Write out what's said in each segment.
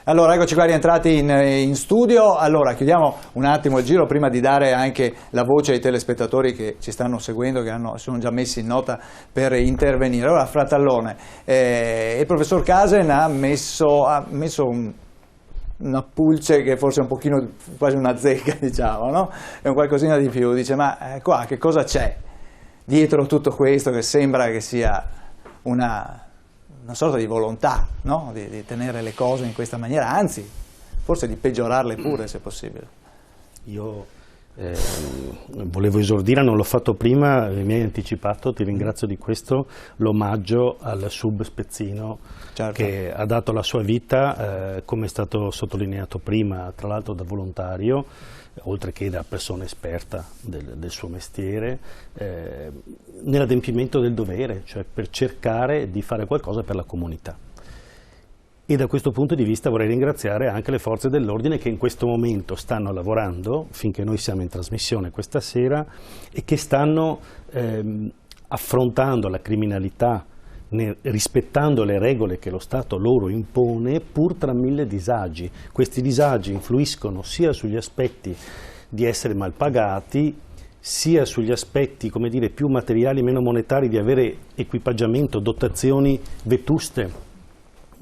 Allora, eccoci qua rientrati in studio. Allora, chiudiamo un attimo il giro prima di dare anche la voce ai telespettatori che ci stanno seguendo, che sono già messi in nota per intervenire. Allora, Fratallone, il professor Casen ha messo una pulce che forse è un pochino, quasi una zecca, diciamo, no? È un qualcosina di più. Dice, ma qua che cosa c'è dietro tutto questo che sembra che sia una sorta di volontà, no? di tenere le cose in questa maniera, anzi, forse di peggiorarle pure, se possibile. Io volevo esordire, non l'ho fatto prima, mi hai anticipato, ti ringrazio di questo, l'omaggio al sub Spezzino, certo, che ha dato la sua vita, come è stato sottolineato prima, tra l'altro da volontario, oltre che da persona esperta del suo mestiere, nell'adempimento del dovere, cioè per cercare di fare qualcosa per la comunità. E da questo punto di vista vorrei ringraziare anche le forze dell'ordine che in questo momento stanno lavorando, finché noi siamo in trasmissione questa sera, e che stanno affrontando la criminalità, rispettando le regole che lo Stato loro impone, pur tra mille disagi. Questi disagi influiscono sia sugli aspetti di essere mal pagati, sia sugli aspetti, come dire, più materiali, meno monetari, di avere equipaggiamento, dotazioni vetuste,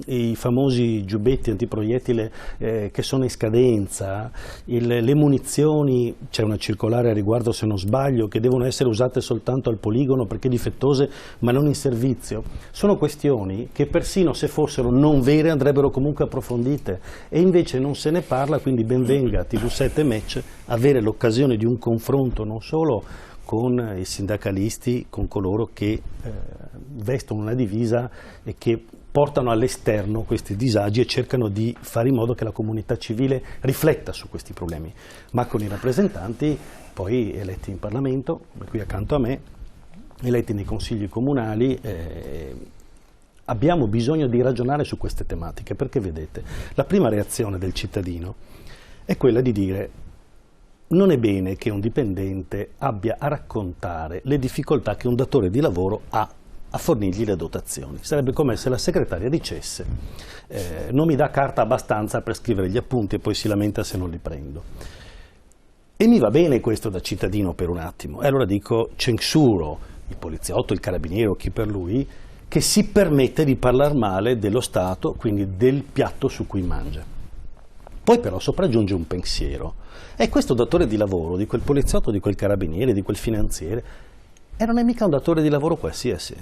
i famosi giubbetti antiproiettile che sono in scadenza, le munizioni, c'è una circolare a riguardo se non sbaglio, che devono essere usate soltanto al poligono perché difettose ma non in servizio. Sono questioni che persino se fossero non vere andrebbero comunque approfondite e invece non se ne parla, quindi ben venga TV7 Match avere l'occasione di un confronto non solo con i sindacalisti, con coloro che vestono una divisa e che portano all'esterno questi disagi e cercano di fare in modo che la comunità civile rifletta su questi problemi, ma con i rappresentanti poi eletti in Parlamento, qui accanto a me, eletti nei consigli comunali. Abbiamo bisogno di ragionare su queste tematiche, perché vedete, la prima reazione del cittadino è quella di dire: non è bene che un dipendente abbia a raccontare le difficoltà che un datore di lavoro ha a fornirgli le dotazioni. Sarebbe come se la segretaria dicesse non mi dà carta abbastanza per scrivere gli appunti e poi si lamenta se non li prendo. E mi va bene questo da cittadino per un attimo. E allora dico, censuro il poliziotto, il carabiniere o chi per lui, che si permette di parlare male dello Stato, quindi del piatto su cui mangia. Poi però sopraggiunge un pensiero. E questo datore di lavoro, di quel poliziotto, di quel carabiniere, di quel finanziere, e non è mica un datore di lavoro qualsiasi.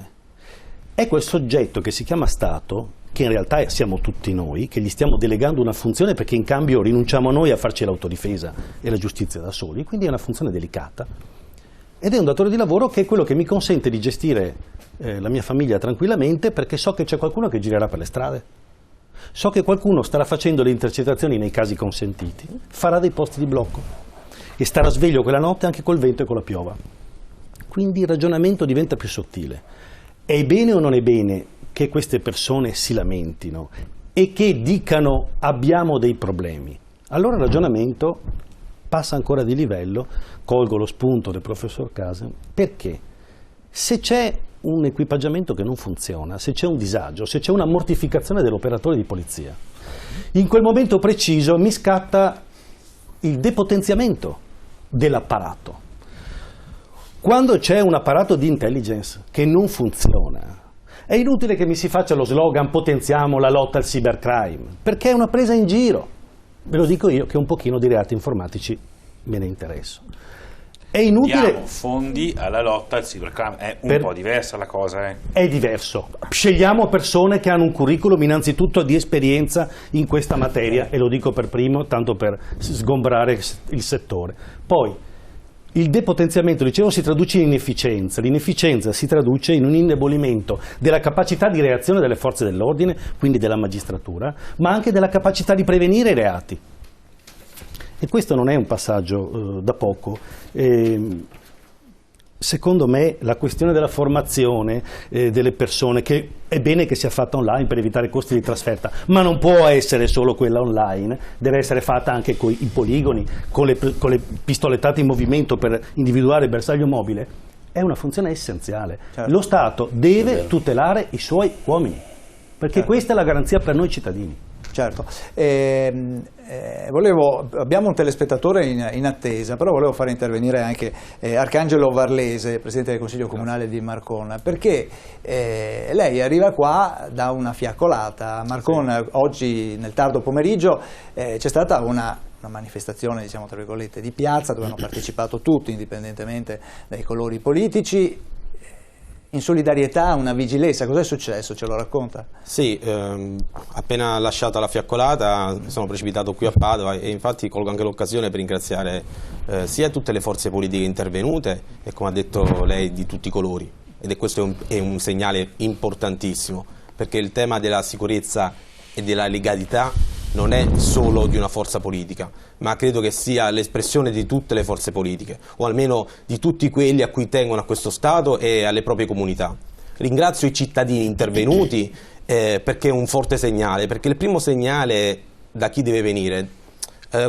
È quel soggetto che si chiama Stato, che in realtà siamo tutti noi, che gli stiamo delegando una funzione perché in cambio rinunciamo noi a farci l'autodifesa e la giustizia da soli, quindi è una funzione delicata. Ed è un datore di lavoro che è quello che mi consente di gestire la mia famiglia tranquillamente, perché so che c'è qualcuno che girerà per le strade. So che qualcuno starà facendo le intercettazioni nei casi consentiti, farà dei posti di blocco e starà sveglio quella notte anche col vento e con la piova. Quindi il ragionamento diventa più sottile. È bene o non è bene che queste persone si lamentino e che dicano abbiamo dei problemi? Allora il ragionamento passa ancora di livello, colgo lo spunto del professor Casen, perché se c'è un equipaggiamento che non funziona, se c'è un disagio, se c'è una mortificazione dell'operatore di polizia, in quel momento preciso mi scatta il depotenziamento dell'apparato. Quando c'è un apparato di intelligence che non funziona, è inutile che mi si faccia lo slogan potenziamo la lotta al cybercrime, perché è una presa in giro. Ve lo dico io che un pochino di reati informatici me ne interesso. È inutile. Diamo fondi alla lotta al cybercrime, è po' diversa la cosa. È diverso. Scegliamo persone che hanno un curriculum innanzitutto di esperienza in questa materia, e lo dico per primo, tanto per sgombrare il settore. Poi, il depotenziamento, dicevo, si traduce in inefficienza. L'inefficienza si traduce in un indebolimento della capacità di reazione delle forze dell'ordine, quindi della magistratura, ma anche della capacità di prevenire i reati. E questo non è un passaggio da poco. Secondo me la questione della formazione delle persone, che è bene che sia fatta online per evitare costi di trasferta, ma non può essere solo quella online, deve essere fatta anche con i poligoni, con le pistolettate in movimento per individuare il bersaglio mobile, è una funzione essenziale. Certo. Lo Stato deve tutelare i suoi uomini, perché questa è la garanzia per noi cittadini. Certo. Abbiamo un telespettatore in attesa, però volevo fare intervenire anche Arcangelo Varlese, Presidente del Consiglio Comunale di Marcon, perché lei arriva qua da una fiaccolata. A Marcon oggi nel tardo pomeriggio c'è stata una manifestazione, diciamo tra virgolette, di piazza dove hanno partecipato tutti, indipendentemente dai colori politici. In solidarietà, una vigilanza, cos'è successo? Ce lo racconta? Sì, appena lasciata la fiaccolata sono precipitato qui a Padova e infatti colgo anche l'occasione per ringraziare sia tutte le forze politiche intervenute e, come ha detto lei, di tutti i colori, ed questo è un segnale importantissimo, perché il tema della sicurezza e della legalità non è solo di una forza politica, ma credo che sia l'espressione di tutte le forze politiche, o almeno di tutti quelli a cui tengono a questo Stato e alle proprie comunità. Ringrazio i cittadini intervenuti perché è un forte segnale, perché il primo segnale da chi deve venire?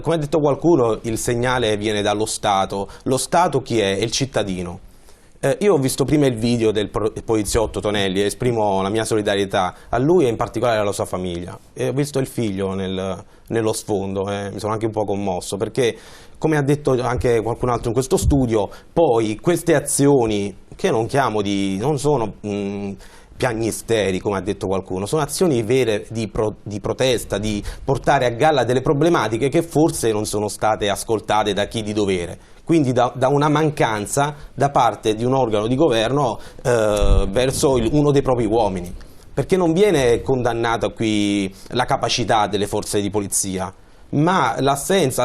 Come ha detto qualcuno, il segnale viene dallo Stato. Lo Stato chi è? È il cittadino. Io ho visto prima il video del poliziotto Tonelli e esprimo la mia solidarietà a lui e in particolare alla sua famiglia. E ho visto il figlio nello sfondo, mi sono anche un po' commosso, perché, come ha detto anche qualcun altro in questo studio, poi queste azioni, che non sono piagnisteri, come ha detto qualcuno, sono azioni vere di protesta, di portare a galla delle problematiche che forse non sono state ascoltate da chi di dovere. Quindi da una mancanza da parte di un organo di governo verso uno dei propri uomini, perché non viene condannata qui la capacità delle forze di polizia, ma l'assenza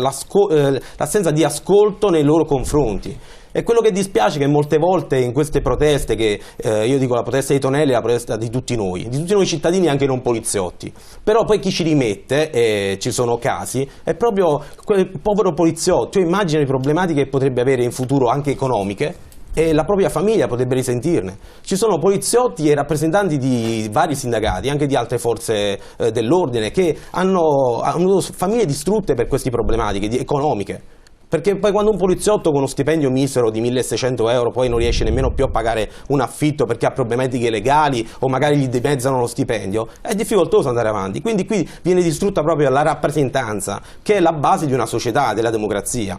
di ascolto nei loro confronti. E quello che dispiace è che molte volte in queste proteste, che io dico la protesta di Tonelli è la protesta di tutti noi cittadini, anche non poliziotti, però poi chi ci rimette, e ci sono casi, è proprio quel povero poliziotto. Io immagino le problematiche che potrebbe avere in futuro anche economiche, e la propria famiglia potrebbe risentirne. Ci sono poliziotti e rappresentanti di vari sindacati, anche di altre forze dell'ordine, che hanno famiglie distrutte per queste problematiche economiche. Perché poi quando un poliziotto con uno stipendio misero di 1.600 euro poi non riesce nemmeno più a pagare un affitto perché ha problematiche legali o magari gli dimezzano lo stipendio, è difficoltoso andare avanti. Quindi qui viene distrutta proprio la rappresentanza, che è la base di una società, della democrazia.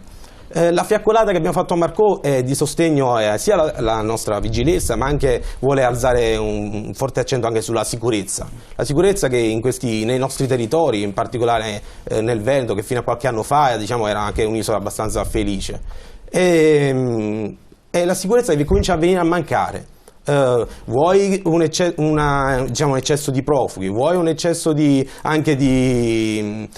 La fiaccolata che abbiamo fatto a Marcon è di sostegno sia alla nostra vigilanza, ma anche vuole alzare un forte accento anche sulla sicurezza. La sicurezza che nei nostri territori, in particolare nel Veneto, che fino a qualche anno fa era anche un'isola abbastanza felice. E la sicurezza che comincia a venire a mancare. Vuoi un eccesso di profughi, vuoi un eccesso anche di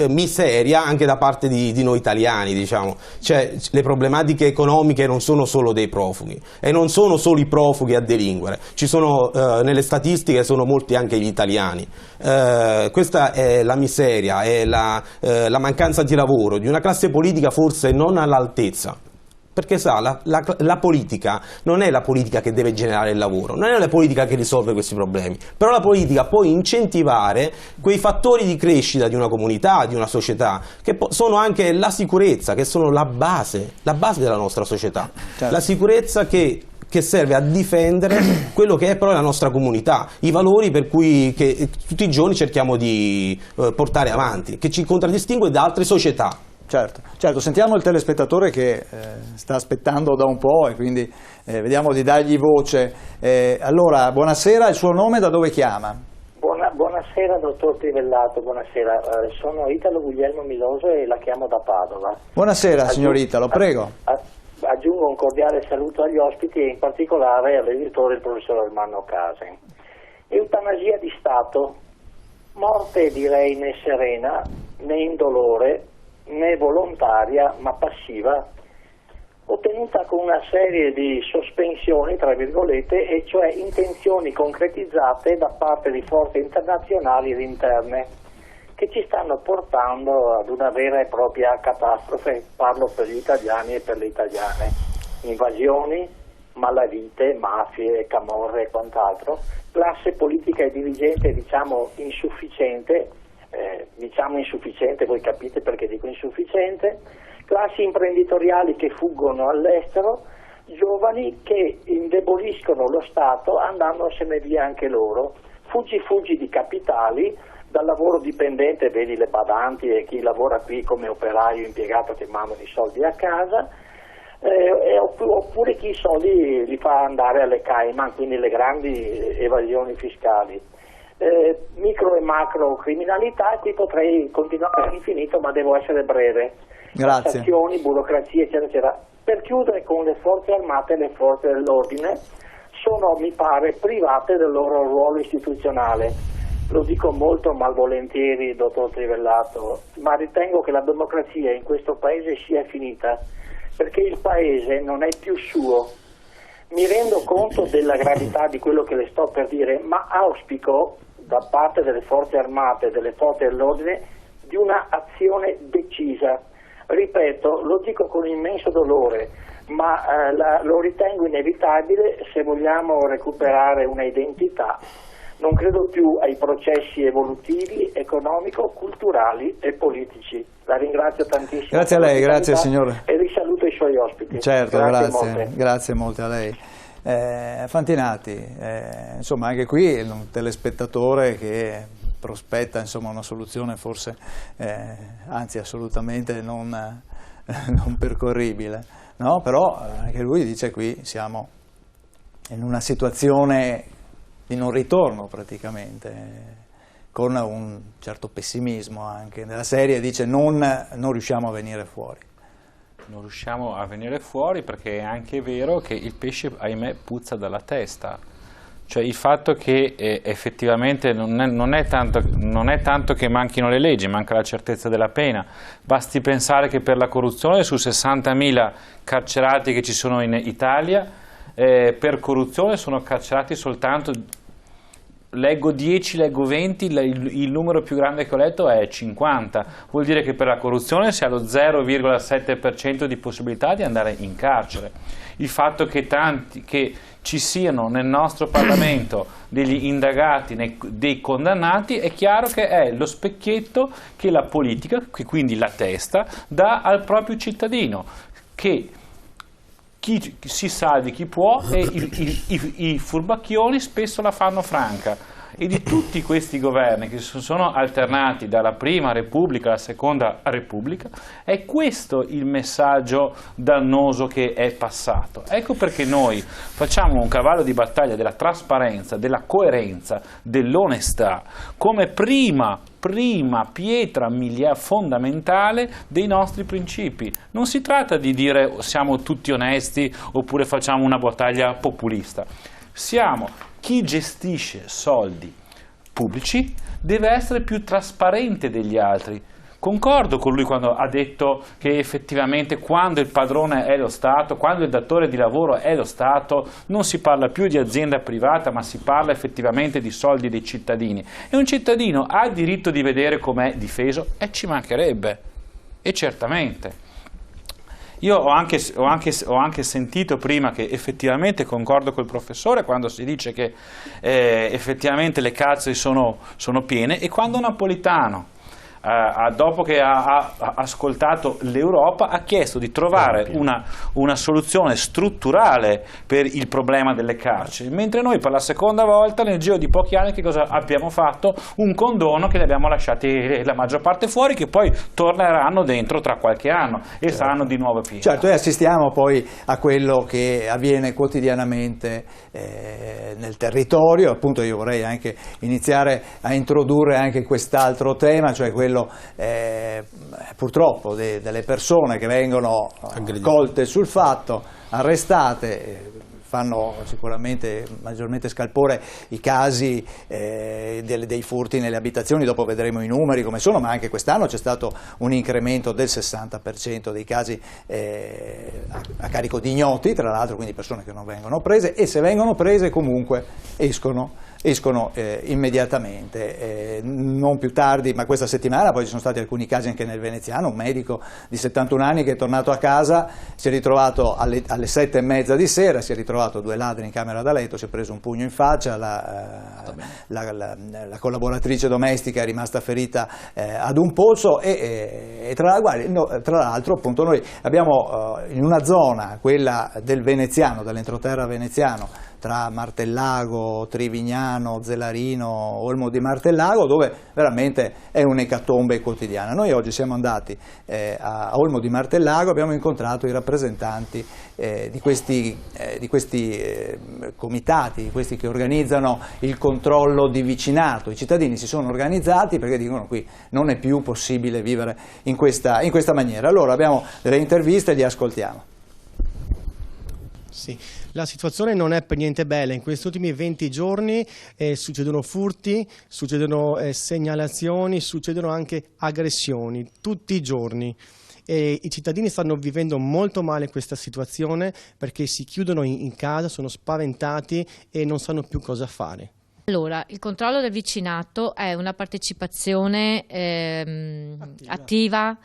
miseria anche da parte di noi italiani, diciamo. Cioè, le problematiche economiche non sono solo dei profughi e non sono solo i profughi a delinquere, ci sono nelle statistiche sono molti anche gli italiani. Questa è la miseria, è la mancanza di lavoro di una classe politica forse non all'altezza. Perché la politica non è la politica che deve generare il lavoro, non è la politica che risolve questi problemi, però la politica può incentivare quei fattori di crescita di una comunità, di una società, che sono anche la sicurezza, che sono la base della nostra società. Certo. La sicurezza che serve a difendere quello che è però la nostra comunità, i valori per cui che tutti i giorni cerchiamo di portare avanti, che ci contraddistingue da altre società. Certo, sentiamo il telespettatore che sta aspettando da un po' e quindi vediamo di dargli voce. Allora, buonasera, il suo nome, da dove chiama? Buonasera dottor Trivellato, buonasera, sono Italo Guglielmo Miloso e la chiamo da Padova. Buonasera signor Italo, prego. Aggiungo un cordiale saluto agli ospiti e in particolare all'editore, il professor Armando Case. Eutanasia di Stato, morte direi né serena né indolore, né volontaria ma passiva, ottenuta con una serie di sospensioni, tra virgolette, e cioè intenzioni concretizzate da parte di forze internazionali ed interne che ci stanno portando ad una vera e propria catastrofe. Parlo per gli italiani e per le italiane. Invasioni, malavite, mafie, camorre e quant'altro, classe politica e dirigente insufficiente, voi capite perché dico insufficiente, classi imprenditoriali che fuggono all'estero, giovani che indeboliscono lo Stato andandosene via anche loro, fuggi di capitali, dal lavoro dipendente, vedi le badanti e chi lavora qui come operaio impiegato che mandano i soldi a casa, oppure chi i soldi li fa andare alle Cayman, quindi le grandi evasioni fiscali. Micro e macro criminalità, qui potrei continuare all'infinito, ma devo essere breve. Grazie. Sanzioni, burocrazie, eccetera, eccetera. Per chiudere con le forze armate e le forze dell'ordine, sono, mi pare, private del loro ruolo istituzionale. Lo dico molto malvolentieri, dottor Trivellato, ma ritengo che la democrazia in questo paese sia finita, perché il paese non è più suo. Mi rendo conto della gravità di quello che le sto per dire, ma auspico da parte delle forze armate e delle forze dell'ordine di una azione decisa. Ripeto, lo dico con immenso dolore, ma lo ritengo inevitabile se vogliamo recuperare una identità. Non credo più ai processi evolutivi, economico-culturali e politici. La ringrazio tantissimo. Grazie a lei, grazie signor. E risaluto i suoi ospiti. Certo, grazie molte a lei. Fantinati, insomma anche qui un telespettatore che prospetta insomma una soluzione forse, anzi assolutamente non percorribile, no? Però anche lui dice qui siamo in una situazione di non ritorno praticamente, con un certo pessimismo anche nella serie, dice non riusciamo a venire fuori. Non riusciamo a venire fuori perché è anche vero che il pesce, ahimè, puzza dalla testa. Cioè il fatto che effettivamente non è tanto che manchino le leggi, manca la certezza della pena. Basti pensare che per la corruzione su 60.000 carcerati che ci sono in Italia, per corruzione sono carcerati soltanto, leggo 10, leggo 20, il numero più grande che ho letto è 50, vuol dire che per la corruzione si ha lo 0,7% di possibilità di andare in carcere. Il fatto che ci siano nel nostro Parlamento degli indagati, dei condannati, è chiaro che è lo specchietto che la politica, che quindi la testa, dà al proprio cittadino, che chi si salvi chi può e i furbacchioni spesso la fanno franca. E di tutti questi governi che si sono alternati dalla prima Repubblica alla seconda Repubblica, è questo il messaggio dannoso che è passato. Ecco perché noi facciamo un cavallo di battaglia della trasparenza, della coerenza, dell'onestà come prima pietra fondamentale dei nostri principi. Non si tratta di dire siamo tutti onesti oppure facciamo una battaglia populista. Chi gestisce soldi pubblici deve essere più trasparente degli altri. Concordo con lui quando ha detto che effettivamente quando il padrone è lo Stato, quando il datore di lavoro è lo Stato, non si parla più di azienda privata, ma si parla effettivamente di soldi dei cittadini. E un cittadino ha il diritto di vedere com'è difeso, e ci mancherebbe, e certamente. Io ho anche sentito prima che effettivamente concordo col professore quando si dice che effettivamente le carceri sono piene, e quando Napolitano dopo che ha ascoltato l'Europa ha chiesto di trovare una soluzione strutturale per il problema delle carceri, mentre noi per la seconda volta nel giro di pochi anni che cosa abbiamo fatto? Un condono che ne abbiamo lasciati la maggior parte fuori, che poi torneranno dentro tra qualche anno e saranno di nuovo pieni. Certo, e assistiamo poi a quello che avviene quotidianamente nel territorio. Appunto io vorrei anche iniziare a introdurre anche quest'altro tema, cioè quello purtroppo delle persone che vengono colte sul fatto, arrestate. Fanno sicuramente maggiormente scalpore i casi dei furti nelle abitazioni, dopo vedremo i numeri come sono, ma anche quest'anno c'è stato un incremento del 60% dei casi a carico di ignoti, tra l'altro, quindi persone che non vengono prese, e se vengono prese comunque escono immediatamente, non più tardi, ma questa settimana poi ci sono stati alcuni casi anche nel veneziano, un medico di 71 anni che è tornato a casa, si è ritrovato alle 7:30 di sera, si è ritrovato 2 ladri in camera da letto, si è preso un pugno in faccia, la collaboratrice domestica è rimasta ferita ad un polso e tra l'altro appunto noi abbiamo in una zona, quella del veneziano, dell'entroterra veneziano, tra Martellago, Trivignano, Zelarino, Olmo di Martellago, dove veramente è un'ecatombe quotidiana. Noi oggi siamo andati a Olmo di Martellago, abbiamo incontrato i rappresentanti di questi comitati, di questi che organizzano il controllo di vicinato. I cittadini si sono organizzati perché dicono qui non è più possibile vivere in questa maniera. Allora abbiamo delle interviste, li ascoltiamo. Sì, la situazione non è per niente bella. In questi ultimi 20 giorni succedono furti, succedono segnalazioni, succedono anche aggressioni tutti i giorni. E i cittadini stanno vivendo molto male questa situazione perché si chiudono in casa, sono spaventati e non sanno più cosa fare. Allora, il controllo del vicinato è una partecipazione attiva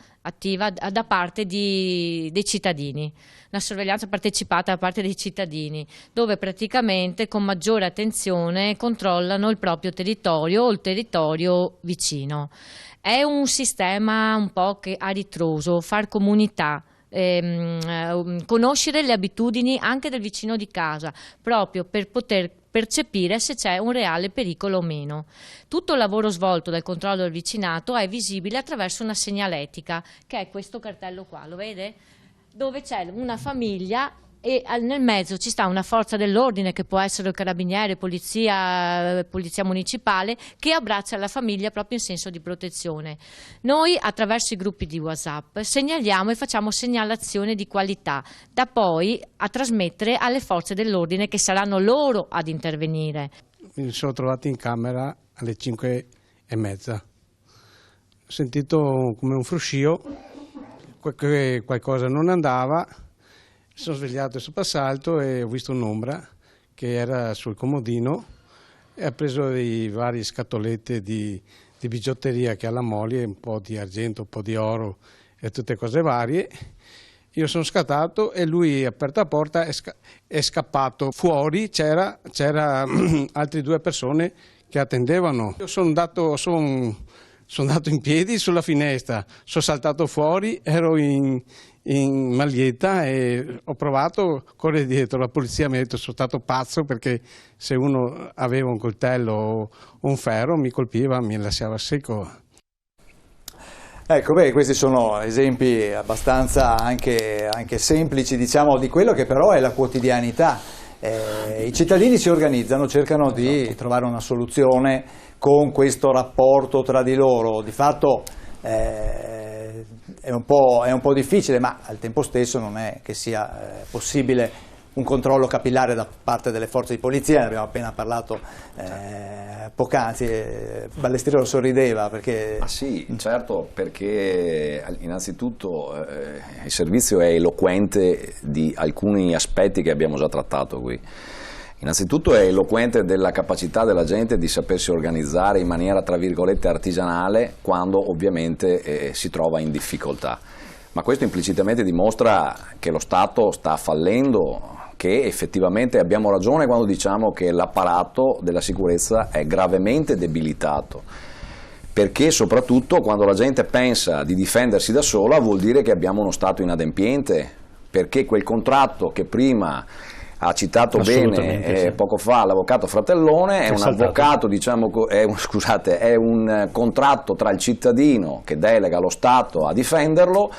da parte dei cittadini, una sorveglianza partecipata da parte dei cittadini, dove praticamente con maggiore attenzione controllano il proprio territorio o il territorio vicino. È un sistema un po' a ritroso, far comunità. Conoscere le abitudini anche del vicino di casa, proprio per poter percepire se c'è un reale pericolo o meno. Tutto il lavoro svolto dal controllo del vicinato è visibile attraverso una segnaletica, che è questo cartello qua, lo vede? Dove c'è una famiglia e nel mezzo ci sta una forza dell'ordine, che può essere carabinieri, polizia municipale, che abbraccia la famiglia proprio in senso di protezione. Noi attraverso i gruppi di WhatsApp segnaliamo e facciamo segnalazione di qualità, da poi a trasmettere alle forze dell'ordine, che saranno loro ad intervenire. Mi sono trovato in camera alle 5:30. Ho sentito come un fruscio, che qualcosa non andava. Mi sono svegliato sul passalto e ho visto un'ombra che era sul comodino e ha preso dei vari scatolette di bigiotteria che ha la moglie, un po' di argento, un po' di oro e tutte cose varie. Io sono scattato e lui ha aperto la porta e è scappato. Fuori c'era altre 2 persone che attendevano. Io sono andato in piedi sulla finestra, sono saltato fuori, ero in maglietta e ho provato a correre dietro. La polizia mi ha detto sono stato pazzo, perché se uno aveva un coltello o un ferro mi colpiva, mi lasciava secco. Ecco, questi sono esempi abbastanza anche semplici, diciamo, di quello che però è la quotidianità. I cittadini si organizzano, cercano di trovare una soluzione con questo rapporto tra di loro. Di fatto è un po' difficile, ma al tempo stesso non è che sia possibile un controllo capillare da parte delle forze di polizia. Ne abbiamo appena parlato poc'anzi. Ballestero sorrideva perché... Ah sì, certo, perché innanzitutto il servizio è eloquente di alcuni aspetti che abbiamo già trattato qui. Innanzitutto è eloquente della capacità della gente di sapersi organizzare in maniera, tra virgolette, artigianale, quando ovviamente si trova in difficoltà. Ma questo implicitamente dimostra che lo Stato sta fallendo, che effettivamente abbiamo ragione quando diciamo che l'apparato della sicurezza è gravemente debilitato. Perché soprattutto quando la gente pensa di difendersi da sola vuol dire che abbiamo uno Stato inadempiente, perché quel contratto che prima ha citato bene sì, poco fa l'avvocato Fratellone, è un avvocato, diciamo, è un contratto tra il cittadino che delega lo Stato a difenderlo,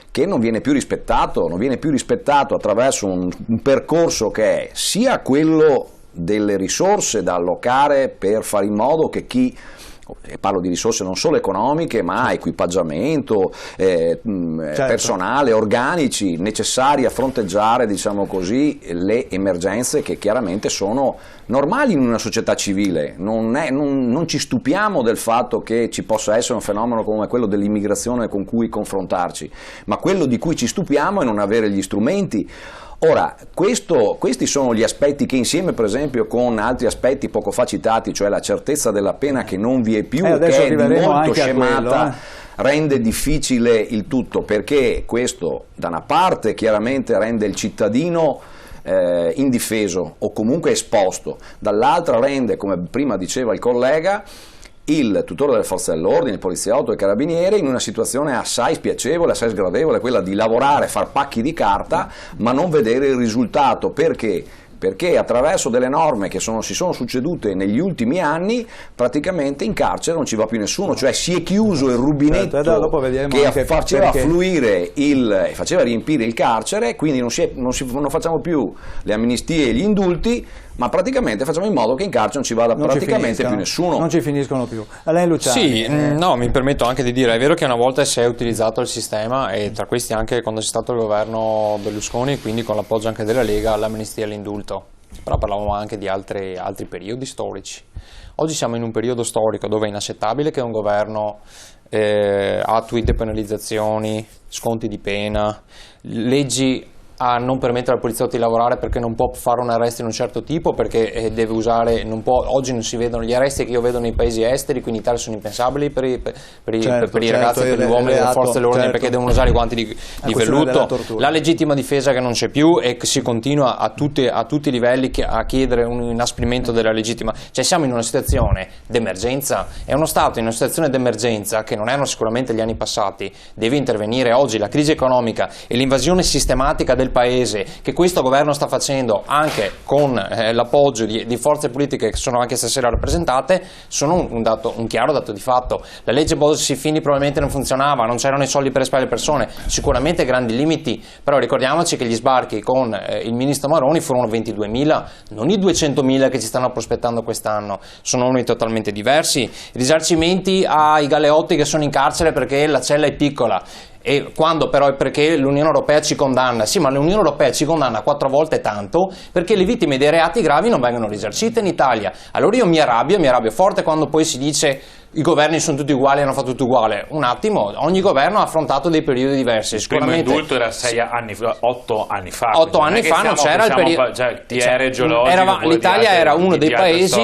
che non viene più rispettato attraverso un percorso che è sia quello delle risorse da allocare per fare in modo che chi, e parlo di risorse non solo economiche ma equipaggiamento, personale, organici necessari a fronteggiare, diciamo così, le emergenze che chiaramente sono normali in una società civile. Non ci stupiamo del fatto che ci possa essere un fenomeno come quello dell'immigrazione con cui confrontarci, ma quello di cui ci stupiamo è non avere gli strumenti. Ora, questi sono gli aspetti che insieme per esempio con altri aspetti poco fa citati, cioè la certezza della pena che non vi è più, che è di molto scemata, rende difficile il tutto, perché questo da una parte chiaramente rende il cittadino indifeso o comunque esposto, dall'altra rende, come prima diceva il collega, il tutore delle forze dell'ordine, il poliziotto e il carabiniere in una situazione assai spiacevole, assai sgradevole, quella di lavorare, far pacchi di carta, ma non vedere il risultato. Perché? perché attraverso delle norme che si sono succedute negli ultimi anni praticamente in carcere non ci va più nessuno, cioè si è chiuso il rubinetto che faceva fluire faceva riempire il carcere, quindi non facciamo più le amnistie e gli indulti, ma praticamente facciamo in modo che in carcere non ci vada praticamente più nessuno. Non ci finiscono più. A lei, Luciani. Sì, no, mi permetto anche di dire, è vero che una volta si è utilizzato il sistema, e tra questi anche quando c'è stato il governo Berlusconi, quindi con l'appoggio anche della Lega, l'amnistia e l'indulto, però parlavamo anche di altri periodi storici. Oggi siamo in un periodo storico dove è inaccettabile che un governo attui depenalizzazioni, sconti di pena, leggi a non permettere al poliziotto di lavorare perché non può fare un arresto in un certo tipo, perché deve usare, oggi non si vedono gli arresti che io vedo nei paesi esteri, qui in Italia sono impensabili per i ragazzi e per gli uomini delle forze dell'ordine, perché devono usare i guanti di velluto, la legittima difesa che non c'è più e che si continua a tutti i livelli a chiedere un inasprimento della legittima, cioè siamo in una situazione d'emergenza, è uno Stato in una situazione d'emergenza che non erano sicuramente gli anni passati, deve intervenire oggi. La crisi economica e l'invasione sistematica del paese che questo governo sta facendo anche con l'appoggio di forze politiche che sono anche stasera rappresentate sono un chiaro dato di fatto. La legge Bossi-Fini probabilmente non funzionava, non c'erano i soldi per espellere le persone, sicuramente grandi limiti, però ricordiamoci che gli sbarchi con il ministro Maroni furono 22.000, non i 200.000 che ci stanno prospettando quest'anno, sono numeri totalmente diversi. Risarcimenti ai galeotti che sono in carcere perché la cella è piccola, e quando però è perché l'Unione Europea ci condanna, sì, ma l'Unione Europea ci condanna 4 volte tanto perché le vittime dei reati gravi non vengono risarcite in Italia. Allora io mi arrabbio forte quando poi si dice i governi sono tutti uguali, hanno fatto tutto uguale. Un attimo, ogni governo ha affrontato dei periodi diversi. Il primo indulto era 8 anni fa. 8 anni fa non c'era il periodo. L'Italia era uno dei paesi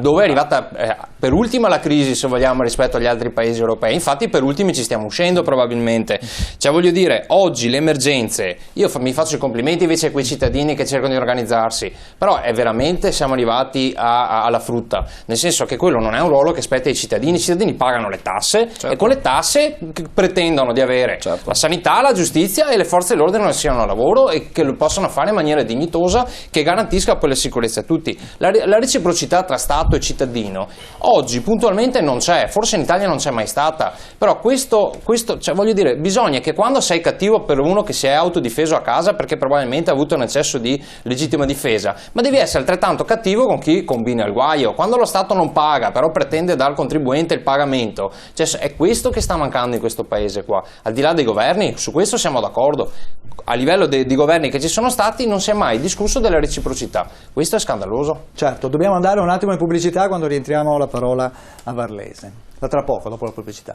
dove è arrivata per ultima la crisi, se vogliamo, rispetto agli altri paesi europei. Infatti per ultimi ci stiamo uscendo probabilmente. Cioè voglio dire, oggi le emergenze, io mi faccio i complimenti invece a quei cittadini che cercano di organizzarsi, però è veramente siamo arrivati alla frutta, nel senso che quello non è un ruolo che spetta ai cittadini. I cittadini pagano le tasse, certo, e con le tasse pretendono di avere, certo, la sanità, la giustizia e le forze dell'ordine non siano a lavoro e che lo possano fare in maniera dignitosa, che garantisca poi la sicurezza a tutti. La reciprocità tra Stato e cittadino oggi puntualmente non c'è, forse in Italia non c'è mai stata, però questo cioè, voglio dire, bisogna che quando sei cattivo per uno che si è autodifeso a casa perché probabilmente ha avuto un eccesso di legittima difesa, ma devi essere altrettanto cattivo con chi combina il guaio. Quando lo Stato non paga però pretende dal contribuente il pagamento, cioè è questo che sta mancando in questo paese qua. Al di là dei governi, su questo siamo d'accordo, a livello di governi che ci sono stati non si è mai discusso della reciprocità, questo è scandaloso. Certo, dobbiamo andare un attimo in pubblicità, quando rientriamo la parola a Varlese, da tra poco, dopo la pubblicità.